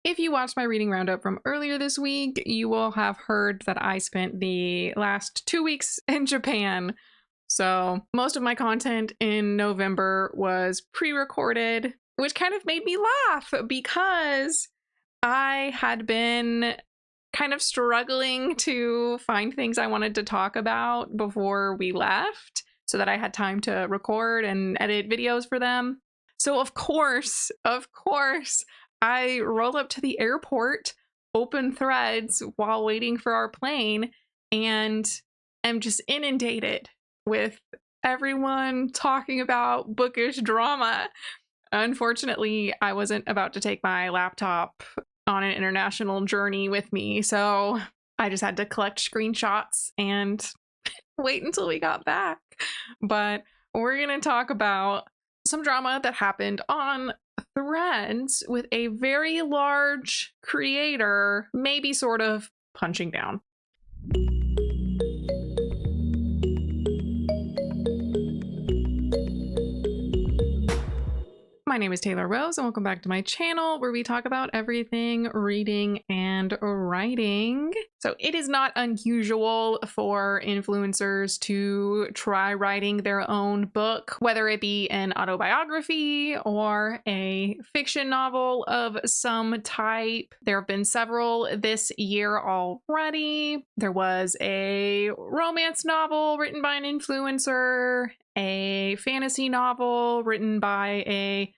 If you watched my reading roundup from earlier this week, you will have heard that I spent the last 2 weeks in Japan. So most of my content in November was pre-recorded, which kind of made me laugh because I had been kind of struggling to find things I wanted to talk about before we left so that I had time to record and edit videos for them. So of course, I rolled up to the airport, open Threads while waiting for our plane, and am just inundated with everyone talking about bookish drama. Unfortunately, I wasn't about to take my laptop on an international journey with me, so I just had to collect screenshots and wait until we got back. But we're going to talk about some drama that happened on Threads with a very large creator, maybe sort of punching down. My name is Taylor Rose, and welcome back to my channel where we talk about everything reading and writing. So it is not unusual for influencers to try writing their own book, whether it be an autobiography or a fiction novel of some type. There have been several this year already. There was a romance novel written by an influencer, a fantasy novel written by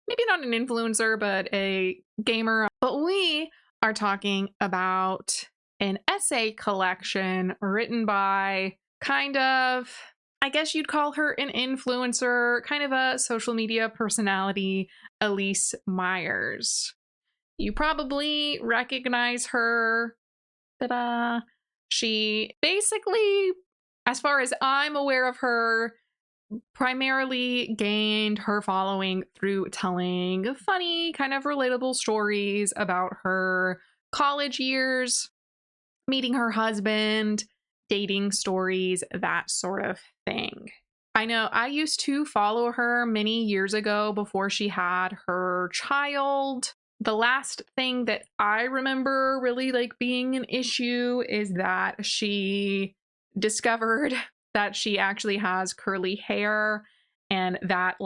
maybe not an influencer, but a gamer. But we are talking about an essay collection written by kind of, I guess you'd call her an influencer, kind of a social media personality, Elyse Myers. You probably recognize her. Ta-da! She basically, as far as I'm aware of her, primarily gained her following through telling funny, kind of relatable stories about her college years, meeting her husband, dating stories, that sort of thing. I know I used to follow her many years ago before she had her child. The last thing that I remember really being an issue is that she discovered that she actually has curly hair, and that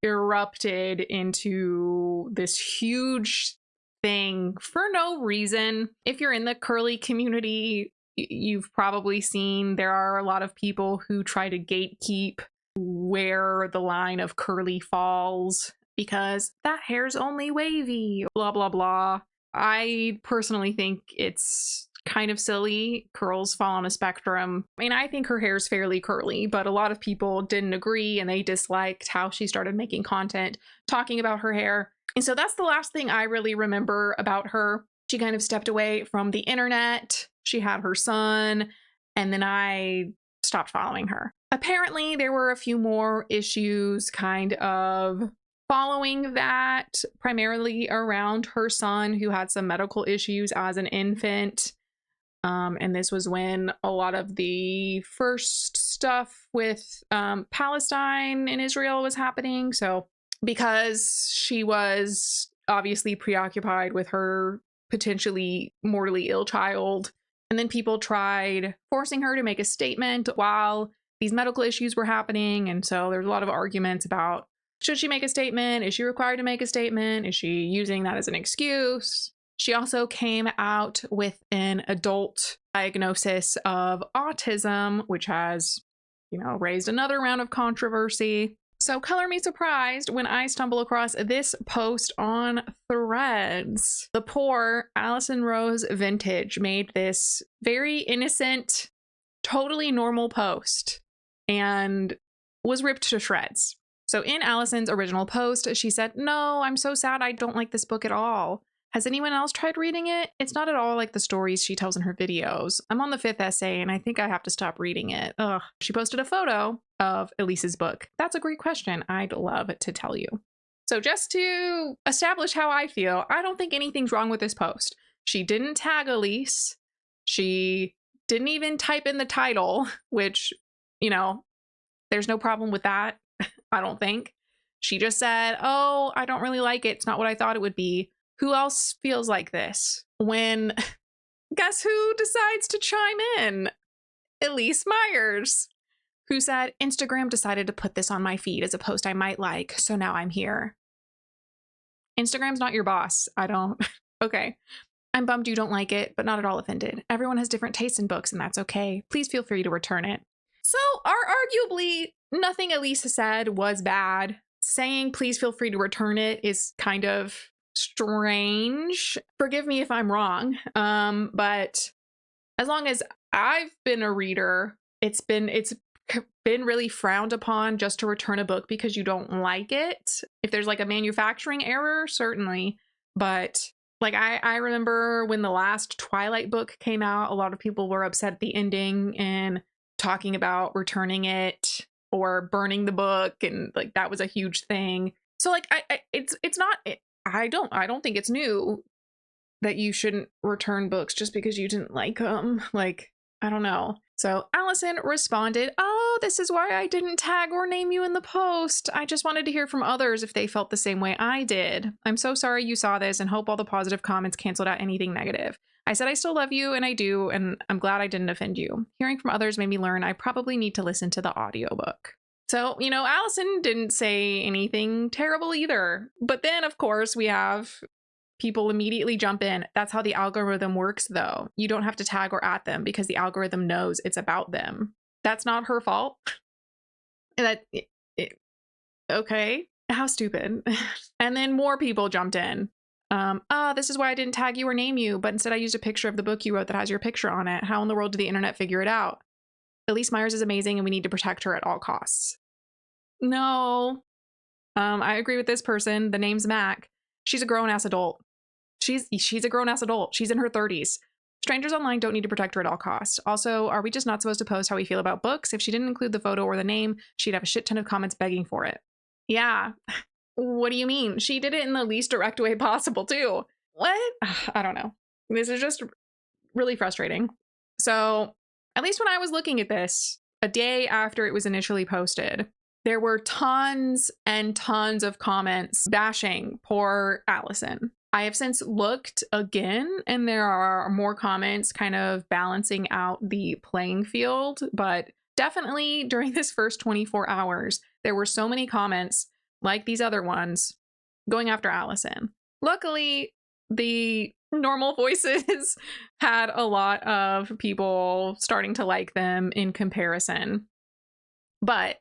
erupted into this huge thing for no reason. If you're in the curly community, you've probably seen there are a lot of people who try to gatekeep where the line of curly falls because that hair's only wavy, blah, blah, blah. I personally think it's kind of silly. Curls fall on a spectrum. I mean, I think her hair's fairly curly, but a lot of people didn't agree and they disliked how she started making content talking about her hair. And so that's the last thing I really remember about her. She kind of stepped away from the internet. She had her son, and then I stopped following her. Apparently, there were a few more issues kind of following that, primarily around her son who had some medical issues as an infant. And this was when a lot of the first stuff with Palestine and Israel was happening. So because she was obviously preoccupied with her potentially mortally ill child, and then people tried forcing her to make a statement while these medical issues were happening. And so there's a lot of arguments about, should she make a statement? Is she required to make a statement? Is she using that as an excuse? She also came out with an adult diagnosis of autism, which has, raised another round of controversy. So color me surprised when I stumble across this post on Threads. The poor Allison Rose Vintage made this very innocent, totally normal post and was ripped to shreds. So in Allison's original post, she said, "No, I'm so sad. I don't like this book at all. Has anyone else tried reading it? It's not at all like the stories she tells in her videos. I'm on the 5th essay and I think I have to stop reading it. Ugh." She posted a photo of Elise's book. That's a great question. I'd love to tell you. So just to establish how I feel, I don't think anything's wrong with this post. She didn't tag Elyse. She didn't even type in the title, which, there's no problem with that. I don't think. She just said, "Oh, I don't really like it. It's not what I thought it would be." Who else feels like this? When, guess who decides to chime in? Elyse Myers, who said, Instagram decided to put this on my feed as a post I might like, so now I'm here. Instagram's not your boss. I don't. Okay. I'm bummed you don't like it, but not at all offended. Everyone has different tastes in books, and that's okay. Please feel free to return it. So, arguably, nothing Elyse said was bad. Saying please feel free to return it is kind of strange. Forgive me if I'm wrong. But as long as I've been a reader, it's been really frowned upon just to return a book because you don't like it. If there's like a manufacturing error, certainly. But like I remember when the last Twilight book came out, a lot of people were upset at the ending and talking about returning it or burning the book, and like that was a huge thing. So like I don't think it's new that you shouldn't return books just because you didn't like them. Like, I don't know. So Allison responded, oh, this is why I didn't tag or name you in the post. I just wanted to hear from others if they felt the same way I did. I'm so sorry you saw this and hope all the positive comments canceled out anything negative. I said I still love you, and I do, and I'm glad I didn't offend you. Hearing from others made me learn I probably need to listen to the audiobook. So, you know, Allison didn't say anything terrible either. But then, of course, we have people immediately jump in. That's how the algorithm works, though. You don't have to tag or at them because the algorithm knows it's about them. That's not her fault. Okay, how stupid. And then more people jumped in. This is why I didn't tag you or name you, but instead I used a picture of the book you wrote that has your picture on it. How in the world did the internet figure it out? Elyse Myers is amazing and we need to protect her at all costs. No. I agree with this person. The name's Mac. She's a grown-ass adult. She's a grown-ass adult. She's in her 30s. Strangers online don't need to protect her at all costs. Also, are we just not supposed to post how we feel about books? If she didn't include the photo or the name, she'd have a shit ton of comments begging for it. Yeah. What do you mean? She did it in the least direct way possible, too. What? I don't know. This is just really frustrating. So, at least when I was looking at this, a day after it was initially posted, there were tons and tons of comments bashing poor Allison. I have since looked again, and there are more comments kind of balancing out the playing field, but definitely during this first 24 hours, there were so many comments like these other ones going after Allison. Luckily, the normal voices had a lot of people starting to like them in comparison, but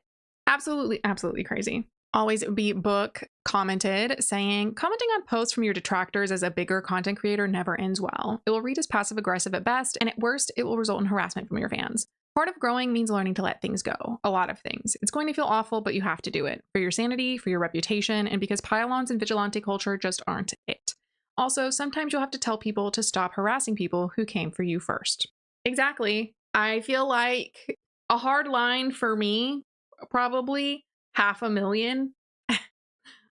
absolutely crazy. Always Be Book commented saying, commenting on posts from your detractors as a bigger content creator never ends well. It will read as passive aggressive at best, and at worst, it will result in harassment from your fans. Part of growing means learning to let things go. A lot of things. It's going to feel awful, but you have to do it. For your sanity, for your reputation, and because pile-ons and vigilante culture just aren't it. Also, sometimes you'll have to tell people to stop harassing people who came for you first. Exactly. I feel like a hard line for me, probably 500,000.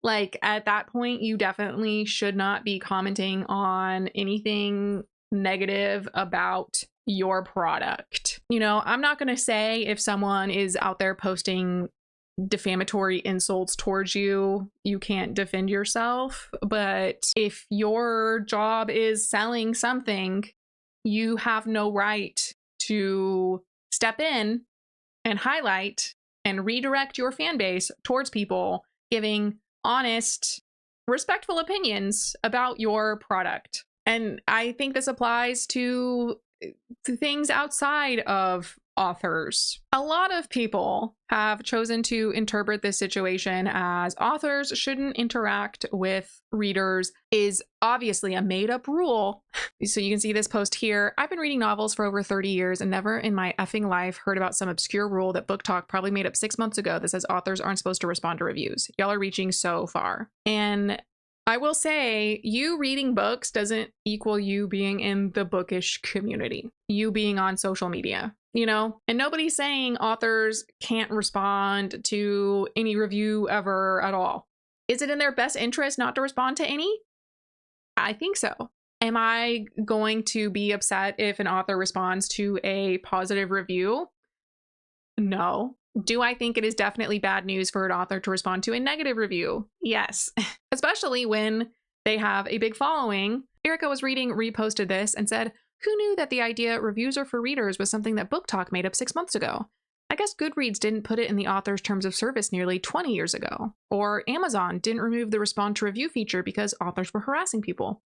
Like at that point, you definitely should not be commenting on anything negative about your product. You know, I'm not going to say if someone is out there posting defamatory insults towards you, you can't defend yourself. But if your job is selling something, you have no right to step in and highlight and redirect your fan base towards people giving honest, respectful opinions about your product. And I think this applies to things outside of authors. A lot of people have chosen to interpret this situation as authors shouldn't interact with readers is obviously a made-up rule. So you can see this post here. I've been reading novels for over 30 years and never in my effing life heard about some obscure rule that Book Talk probably made up 6 months ago that says authors aren't supposed to respond to reviews. Y'all are reaching so far. And I will say, you reading books doesn't equal you being in the bookish community, you being on social media, you know? And nobody's saying authors can't respond to any review ever at all. Is it in their best interest not to respond to any? I think so. Am I going to be upset if an author responds to a positive review? No. Do I think it is definitely bad news for an author to respond to a negative review? Yes. Especially when They have a big following. Erica was reading, reposted this, and said, "Who knew that the idea reviews are for readers was something that Book Talk made up 6 months ago? I guess Goodreads didn't put it in the author's terms of service nearly 20 years ago. Or Amazon didn't remove the respond to review feature because authors were harassing people.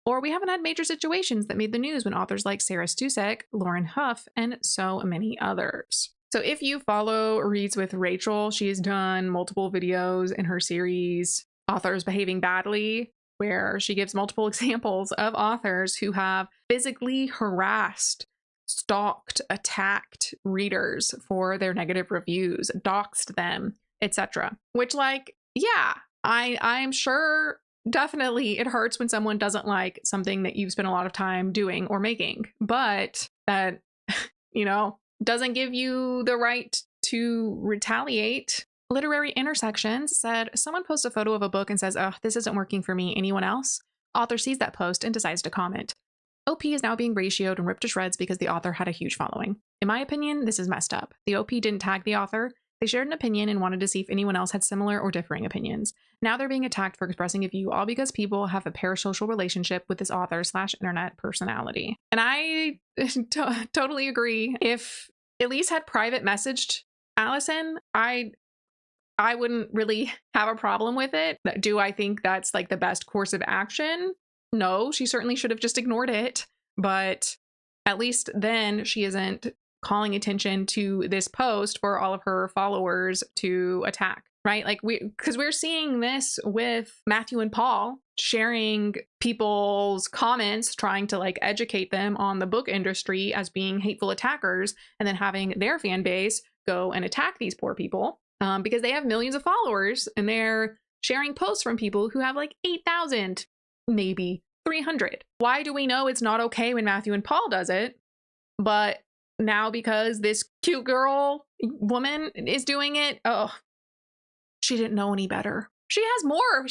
Or we haven't had major situations that made the news when authors like Sarah Stusek, Lauren Huff, and so many others." So if you follow Reads with Rachel, she has done multiple videos in her series, Authors Behaving Badly, where she gives multiple examples of authors who have physically harassed, stalked, attacked readers for their negative reviews, doxed them, etc. Which, like, yeah, I'm sure definitely it hurts when someone doesn't like something that you've spent a lot of time doing or making, but that, doesn't give you the right to retaliate. Literary Intersections said, "Someone posts a photo of a book and says, 'Oh, this isn't working for me. Anyone else?' Author sees that post and decides to comment. OP is now being ratioed and ripped to shreds because the author had a huge following. In my opinion, this is messed up. The OP didn't tag the author. They shared an opinion and wanted to see if anyone else had similar or differing opinions. Now they're being attacked for expressing a view, all because people have a parasocial relationship with this author/internet personality." And I totally agree. If Elyse had private messaged Allison, I wouldn't really have a problem with it. Do I think that's like the best course of action? No, she certainly should have just ignored it. But at least then she isn't calling attention to this post for all of her followers to attack, right? Like because we're seeing this with Matthew and Paul sharing people's comments, trying to like educate them on the book industry as being hateful attackers, and then having their fan base go and attack these poor people because they have millions of followers and they're sharing posts from people who have like 8,000, maybe 300. Why do we know it's not okay when Matthew and Paul does it, but now because this cute girl woman is doing it, oh, she didn't know any better. She has more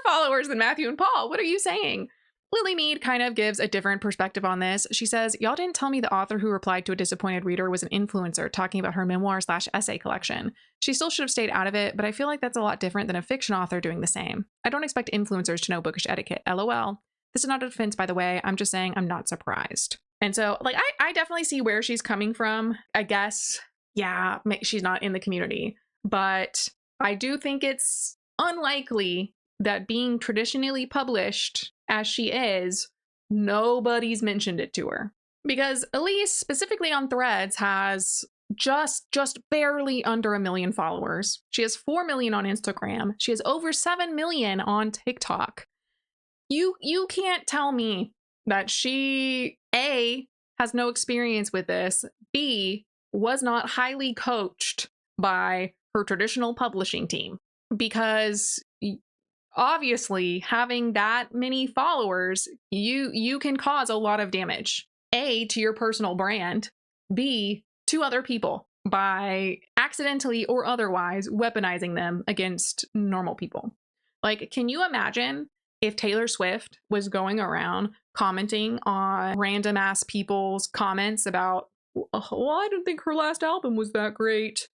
followers than Matthew and Paul. What are you saying? Lily Mead kind of gives a different perspective on this. She says, "Y'all didn't tell me the author who replied to a disappointed reader was an influencer talking about her memoir/essay collection. She still should have stayed out of it, but I feel like that's a lot different than a fiction author doing the same. I don't expect influencers to know bookish etiquette. LOL. This is not a defense, by the way. I'm just saying I'm not surprised." And so, like, I definitely see where she's coming from. I guess, yeah, she's not in the community, but I do think it's unlikely that being traditionally published as she is, nobody's mentioned it to her. Because Elyse, specifically on Threads, has just barely under 1 million followers. She has 4 million on Instagram. She has over 7 million on TikTok. You can't tell me that she, A, has no experience with this, B, was not highly coached by her traditional publishing team. Because obviously having that many followers, you can cause a lot of damage. A, to your personal brand, B, to other people by accidentally or otherwise weaponizing them against normal people. Like, can you imagine if Taylor Swift was going around commenting on random ass people's comments about, "Well, I didn't think her last album was that great.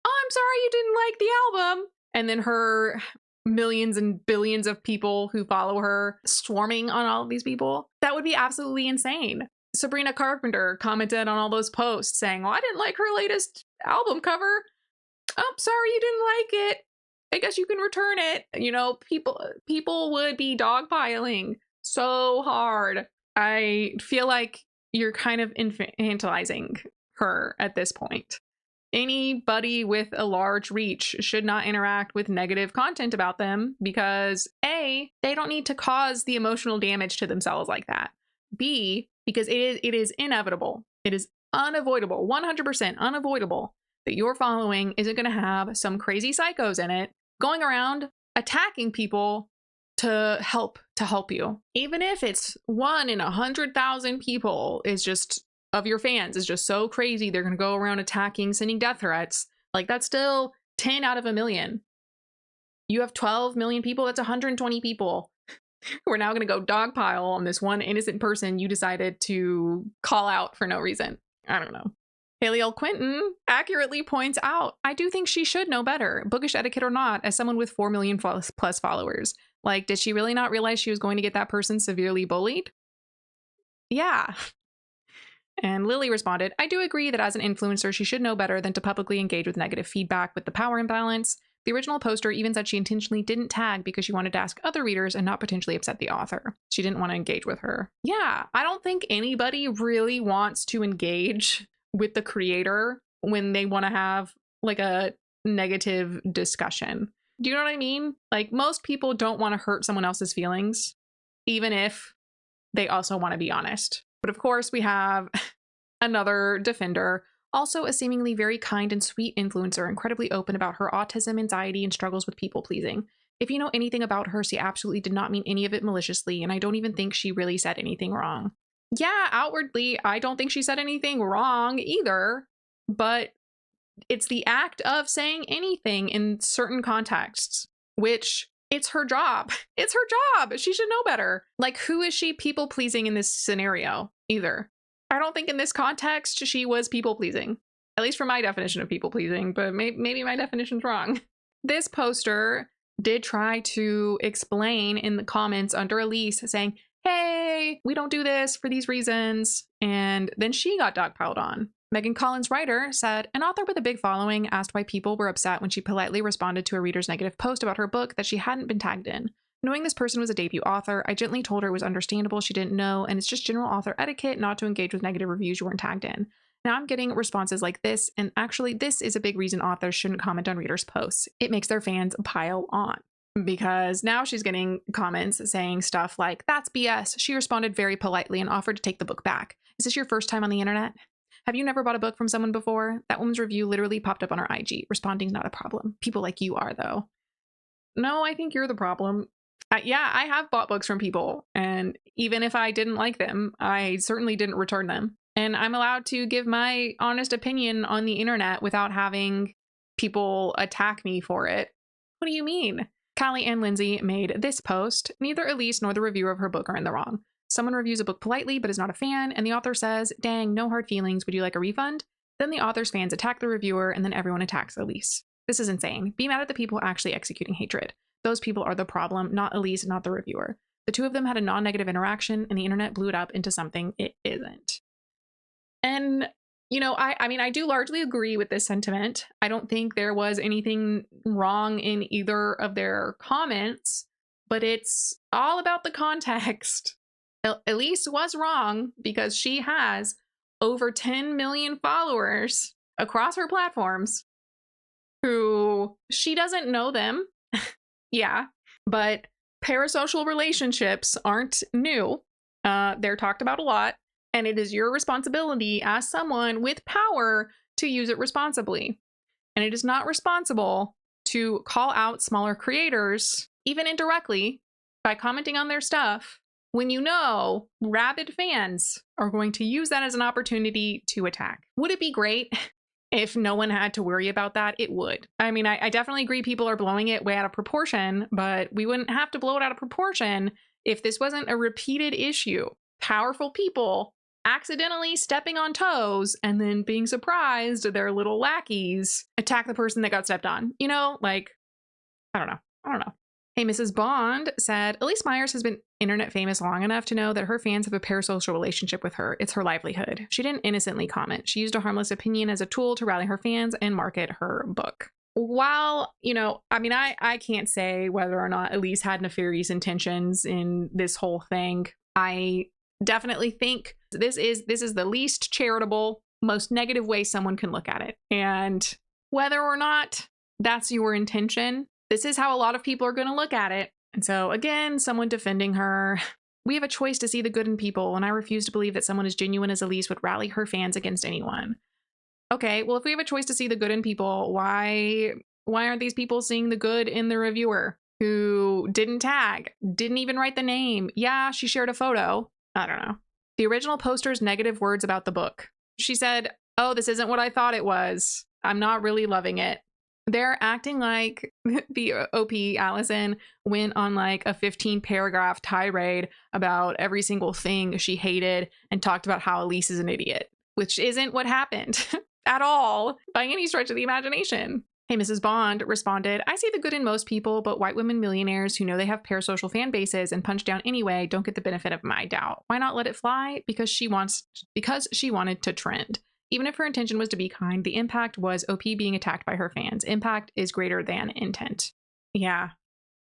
Oh, I'm sorry you didn't like the album." And then her millions and billions of people who follow her swarming on all of these people. That would be absolutely insane. Sabrina Carpenter commented on all those posts saying, "Well, I didn't like her latest album cover. Oh, sorry you didn't like it. I guess you can return it." People would be dogpiling so hard. I feel like you're kind of infantilizing her at this point. Anybody with a large reach should not interact with negative content about them because A, they don't need to cause the emotional damage to themselves like that. B, because it is inevitable. It is unavoidable, 100% unavoidable that your following isn't going to have some crazy psychos in it going around attacking people to help you. Even if it's 1 in 100,000 people of your fans is just so crazy, they're going to go around attacking, sending death threats. Like, that's still 10 out of 1 million. You have 12 million people. That's 120 people who are now going to go dogpile on this one innocent person you decided to call out for no reason. I don't know. Haley L. Quinton accurately points out, "I do think she should know better, bookish etiquette or not, as someone with 4 million plus followers. Like, did she really not realize she was going to get that person severely bullied? Yeah. And Lily responded, I do agree that as an influencer, she should know better than to publicly engage with negative feedback with the power imbalance. The original poster even said she intentionally didn't tag because she wanted to ask other readers and not potentially upset the author. She didn't want to engage with her. Yeah, I don't think anybody really wants to engage with the creator when they want to have like a negative discussion. Do you know what I mean? Like, most people don't want to hurt someone else's feelings, even if they also want to be honest. But of course, we have another defender, also a seemingly very kind and sweet influencer, incredibly open about her autism, anxiety, and struggles with people pleasing. If you know anything about her, she absolutely did not mean any of it maliciously, and I don't even think she really said anything wrong. Yeah, outwardly, I don't think she said anything wrong either, but it's the act of saying anything in certain contexts, which it's her job. It's her job. She should know better. Like, who is she people pleasing in this scenario either? I don't think in this context she was people pleasing, at least for my definition of people pleasing, but maybe my definition's wrong. This poster did try to explain in the comments under Elyse saying, hey, we don't do this for these reasons. And then she got dogpiled on. Megan Collins' writer said, an author with a big following asked why people were upset when she politely responded to a reader's negative post about her book that she hadn't been tagged in. Knowing this person was a debut author, I gently told her it was understandable she didn't know, and it's just general author etiquette not to engage with negative reviews you weren't tagged in. Now I'm getting responses like this, and actually this is a big reason authors shouldn't comment on readers' posts. It makes their fans pile on. Because now she's getting comments saying stuff like, that's BS. She responded very politely and offered to take the book back. Is this your first time on the internet? Have you never bought a book from someone before? That woman's review literally popped up on her IG. Responding's not a problem. People like you are, though. No, I think you're the problem. Yeah, I have bought books from people, and even if I didn't like them, I certainly didn't return them. And I'm allowed to give my honest opinion on the internet without having people attack me for it. What do you mean? Callie and Lindsay made this post. Neither Elyse nor the reviewer of her book are in the wrong. Someone reviews a book politely but is not a fan, and the author says, dang, no hard feelings, would you like a refund? Then the author's fans attack the reviewer, and then everyone attacks Elyse. This is insane. Be mad at the people actually executing hatred. Those people are the problem, not Elyse, not the reviewer. The two of them had a non-negative interaction, and the internet blew it up into something it isn't. And, you know, I mean, I do largely agree with this sentiment. I don't think there was anything wrong in either of their comments, but it's all about the context. Elyse was wrong because she has over 10 million followers across her platforms who she doesn't know them. Yeah, but parasocial relationships aren't new. They're talked about a lot, and it is your responsibility as someone with power to use it responsibly. And it is not responsible to call out smaller creators, even indirectly, by commenting on their stuff when you know rabid fans are going to use that as an opportunity to attack. Would it be great if no one had to worry about that? It would. I mean, I definitely agree people are blowing it way out of proportion, but we wouldn't have to blow it out of proportion if this wasn't a repeated issue. Powerful people accidentally stepping on toes and then being surprised their little lackeys attack the person that got stepped on. You know, like, I don't know. Hey, Mrs. Bond said, Elyse Myers has been internet famous long enough to know that her fans have a parasocial relationship with her. It's her livelihood. She didn't innocently comment. She used a harmless opinion as a tool to rally her fans and market her book. While, you know, I mean, I can't say whether or not Elyse had nefarious intentions in this whole thing. I definitely think this is the least charitable, most negative way someone can look at it. And whether or not that's your intention, this is how a lot of people are going to look at it. And so again, someone defending her. We have a choice to see the good in people, and I refuse to believe that someone as genuine as Elyse would rally her fans against anyone. Okay, well, if we have a choice to see the good in people, why aren't these people seeing the good in the reviewer who didn't tag, didn't even write the name? Yeah, she shared a photo. I don't know. The original poster's negative words about the book. She said, oh, this isn't what I thought it was. I'm not really loving it. They're acting like the OP Allison went on like a 15-paragraph tirade about every single thing she hated and talked about how Elyse is an idiot, which isn't what happened at all by any stretch of the imagination. Hey, Mrs. Bond responded, I see the good in most people, but white women millionaires who know they have parasocial fan bases and punch down anyway don't get the benefit of my doubt. Why not let it fly? Because she wanted to trend. Even if her intention was to be kind, the impact was OP being attacked by her fans. Impact is greater than intent. Yeah,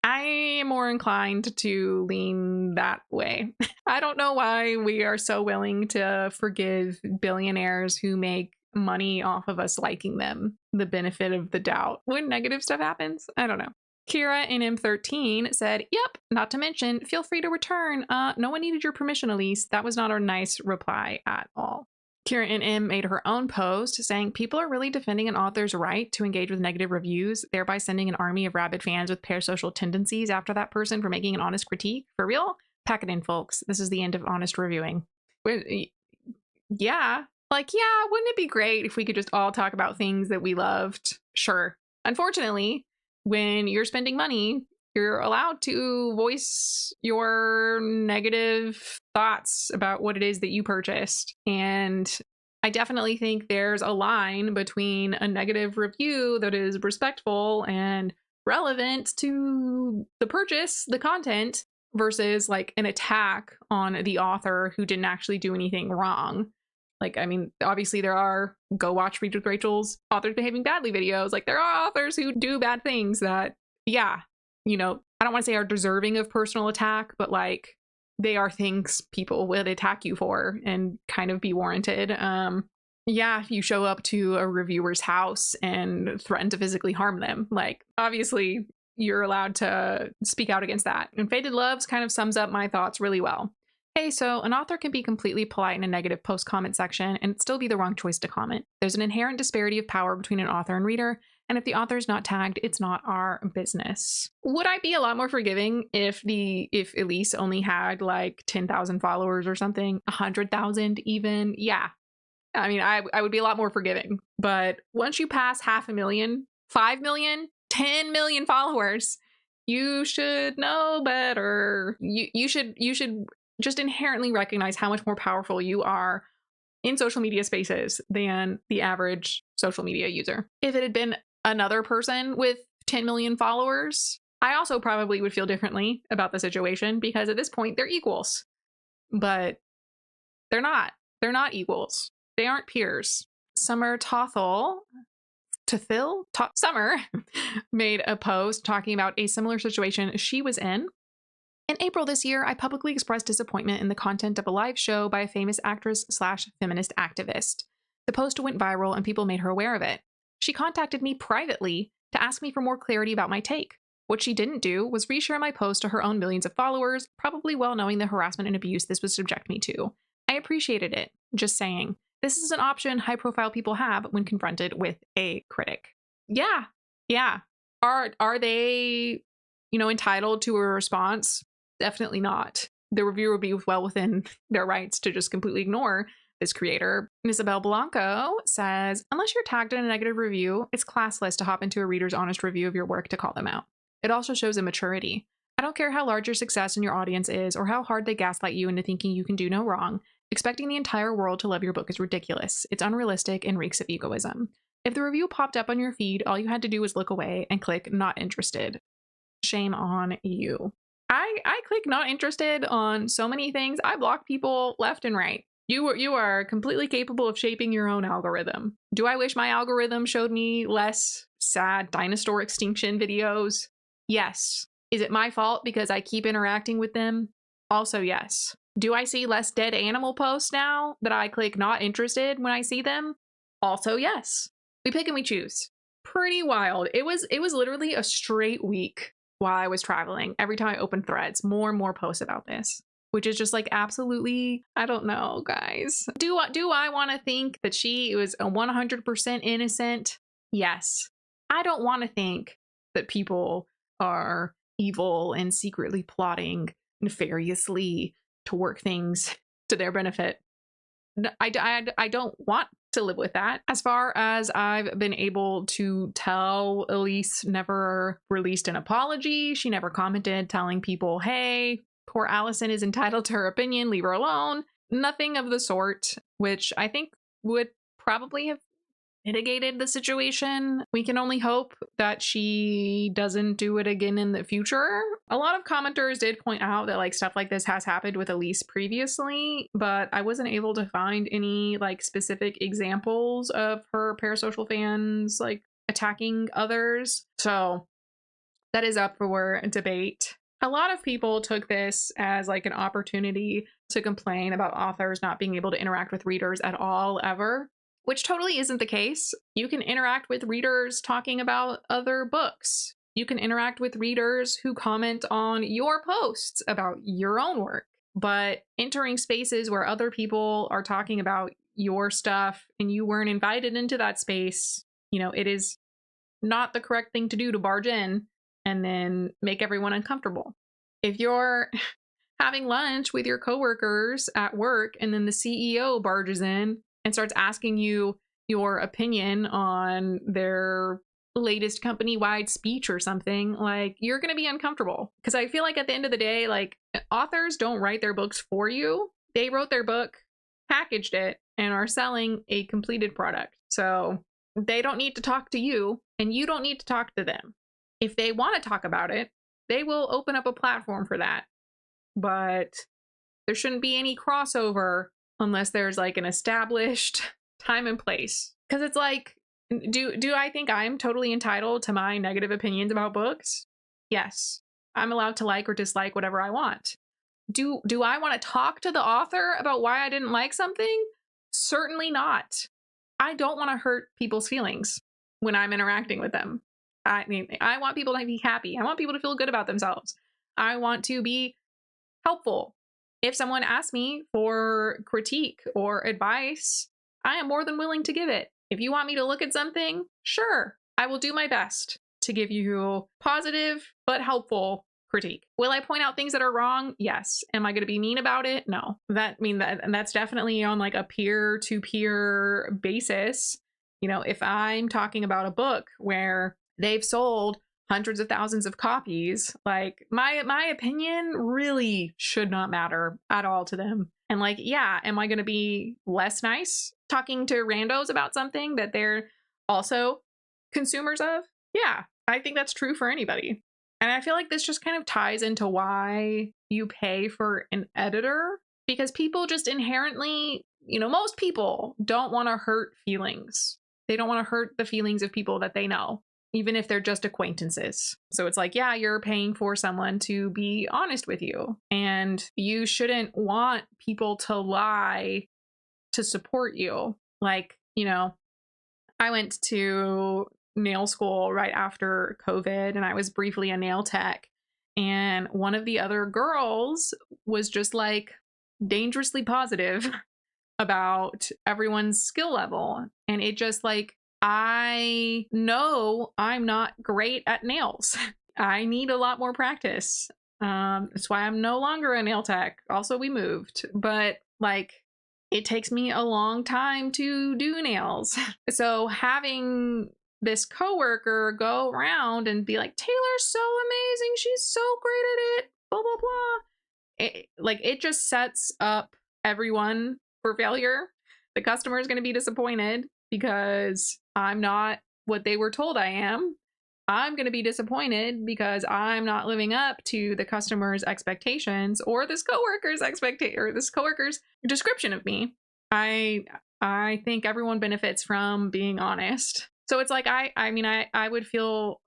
I am more inclined to lean that way. I don't know why we are so willing to forgive billionaires who make money off of us liking them the benefit of the doubt when negative stuff happens. I don't know. Kira in M13 said, yep, not to mention, feel free to return. No one needed your permission, Elyse. That was not a nice reply at all. Kira in M made her own post saying, people are really defending an author's right to engage with negative reviews, thereby sending an army of rabid fans with parasocial tendencies after that person for making an honest critique. For real? Pack it in, folks. This is the end of honest reviewing. Yeah. Like, yeah, wouldn't it be great if we could just all talk about things that we loved? Sure. Unfortunately, when you're spending money, you're allowed to voice your negative thoughts about what it is that you purchased. And I definitely think there's a line between a negative review that is respectful and relevant to the purchase, the content, versus like an attack on the author who didn't actually do anything wrong. Like, I mean, obviously there are go watch Read with Rachel's authors behaving badly videos. Like, there are authors who do bad things that, yeah, you know, I don't want to say are deserving of personal attack, but like they are things people would attack you for and kind of be warranted. Yeah, if you show up to a reviewer's house and threaten to physically harm them, like obviously you're allowed to speak out against that. And Faded Loves kind of sums up my thoughts really well. Hey, so an author can be completely polite in a negative post-comment section and still be the wrong choice to comment. There's an inherent disparity of power between an author and reader, and if the author is not tagged, it's not our business. Would I be a lot more forgiving if Elyse only had like 10,000 followers or something, 100,000 even? Yeah. I mean, I would be a lot more forgiving. But once you pass 500,000, 5 million, 10 million followers, you should know better. You should just inherently recognize how much more powerful you are in social media spaces than the average social media user. If it had been another person with 10 million followers, I also probably would feel differently about the situation because at this point they're equals. But they're not. They're not equals. They aren't peers. Summer Summer made a post talking about a similar situation she was in. In April this year, I publicly expressed disappointment in the content of a live show by a famous actress/feminist activist. The post went viral and people made her aware of it. She contacted me privately to ask me for more clarity about my take. What she didn't do was reshare my post to her own millions of followers, probably well knowing the harassment and abuse this would subject me to. I appreciated it. Just saying. This is an option high-profile people have when confronted with a critic. Yeah. Are they, entitled to a response? Definitely not. The reviewer would be well within their rights to just completely ignore this creator. Isabel Blanco says, unless you're tagged in a negative review, it's classless to hop into a reader's honest review of your work to call them out. It also shows immaturity. I don't care how large your success in your audience is or how hard they gaslight you into thinking you can do no wrong. Expecting the entire world to love your book is ridiculous. It's unrealistic and reeks of egoism. If the review popped up on your feed, all you had to do was look away and click not interested. Shame on you. I click not interested on so many things. I block people left and right. You are completely capable of shaping your own algorithm. Do I wish my algorithm showed me less sad dinosaur extinction videos? Yes. Is it my fault because I keep interacting with them? Also, yes. Do I see less dead animal posts now that I click not interested when I see them? Also, yes. We pick and we choose. Pretty wild. It was literally a straight week while I was traveling. Every time I opened threads, more and more posts about this, which is just like absolutely, I don't know, guys. Do I want to think that she was 100% innocent? Yes. I don't want to think that people are evil and secretly plotting nefariously to work things to their benefit. I don't want to live with that. As far as I've been able to tell, Elyse never released an apology. She never commented telling people, hey, poor Allison is entitled to her opinion, leave her alone. Nothing of the sort, which I think would probably have mitigated the situation. We can only hope that she doesn't do it again in the future. A lot of commenters did point out that like stuff like this has happened with Elyse previously, but I wasn't able to find any like specific examples of her parasocial fans like attacking others. So that is up for debate. A lot of people took this as like an opportunity to complain about authors not being able to interact with readers at all ever, which totally isn't the case. You can interact with readers talking about other books. You can interact with readers who comment on your posts about your own work. But entering spaces where other people are talking about your stuff and you weren't invited into that space, you know, it is not the correct thing to do to barge in and then make everyone uncomfortable. If you're having lunch with your coworkers at work and then the CEO barges in and starts asking you your opinion on their latest company-wide speech or something, like, you're going to be uncomfortable. Because I feel like at the end of the day, like, authors don't write their books for you. They wrote their book, packaged it, and are selling a completed product. So they don't need to talk to you, and you don't need to talk to them. If they want to talk about it, they will open up a platform for that. But there shouldn't be any crossover unless there's like an established time and place. Because it's like, do I think I'm totally entitled to my negative opinions about books? Yes. I'm allowed to like or dislike whatever I want. Do I want to talk to the author about why I didn't like something? Certainly not. I don't want to hurt people's feelings when I'm interacting with them. I mean, I want people to be happy. I want people to feel good about themselves. I want to be helpful. If someone asks me for critique or advice, I am more than willing to give it. If you want me to look at something, sure, I will do my best to give you positive but helpful critique. Will I point out things that are wrong? Yes. Am I going to be mean about it? No. That's definitely on like a peer-to-peer basis. You know, if I'm talking about a book where they've sold hundreds of thousands of copies, like my opinion really should not matter at all to them. And like, yeah, am I going to be less nice talking to randos about something that they're also consumers of? Yeah, I think that's true for anybody. And I feel like this just kind of ties into why you pay for an editor, because people just inherently, you know, most people don't want to hurt feelings. They don't want to hurt the feelings of people that they know, even if they're just acquaintances. So it's like, yeah, you're paying for someone to be honest with you, and you shouldn't want people to lie to support you. Like, you know, I went to nail school right after COVID, and I was briefly a nail tech. And one of the other girls was just like dangerously positive about everyone's skill level. And it just like, I know I'm not great at nails. I need a lot more practice. That's why I'm no longer a nail tech. Also, we moved, but like, it takes me a long time to do nails. So having this coworker go around and be like, Taylor's so amazing, she's so great at it, blah, blah, blah. It just sets up everyone for failure. The customer is going to be disappointed because I'm not what they were told I am. I'm going to be disappointed because I'm not living up to the customer's expectations or this coworker's description of me. I think everyone benefits from being honest. So it's like I feel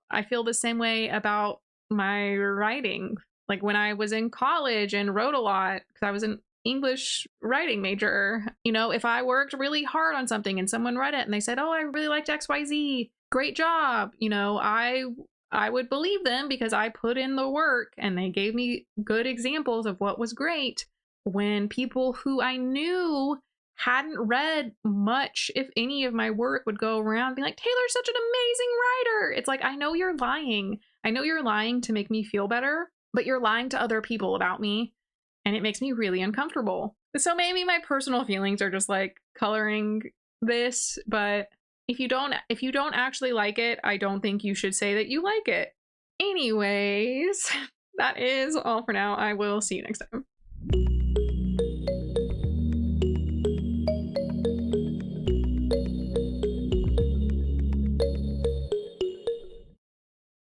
the same way about my writing. Like when I was in college and wrote a lot, because I was an English writing major, you know, if I worked really hard on something and someone read it and they said, oh, I really liked XYZ, great job, you know, I would believe them because I put in the work and they gave me good examples of what was great. When people who I knew hadn't read much, if any, of my work would go around being like, Taylor's such an amazing writer. It's like, I know you're lying. I know you're lying to make me feel better, but you're lying to other people about me. And it makes me really uncomfortable. So maybe my personal feelings are just like coloring this, but if you don't actually like it, I don't think you should say that you like it. Anyways, that is all for now. I will see you next time.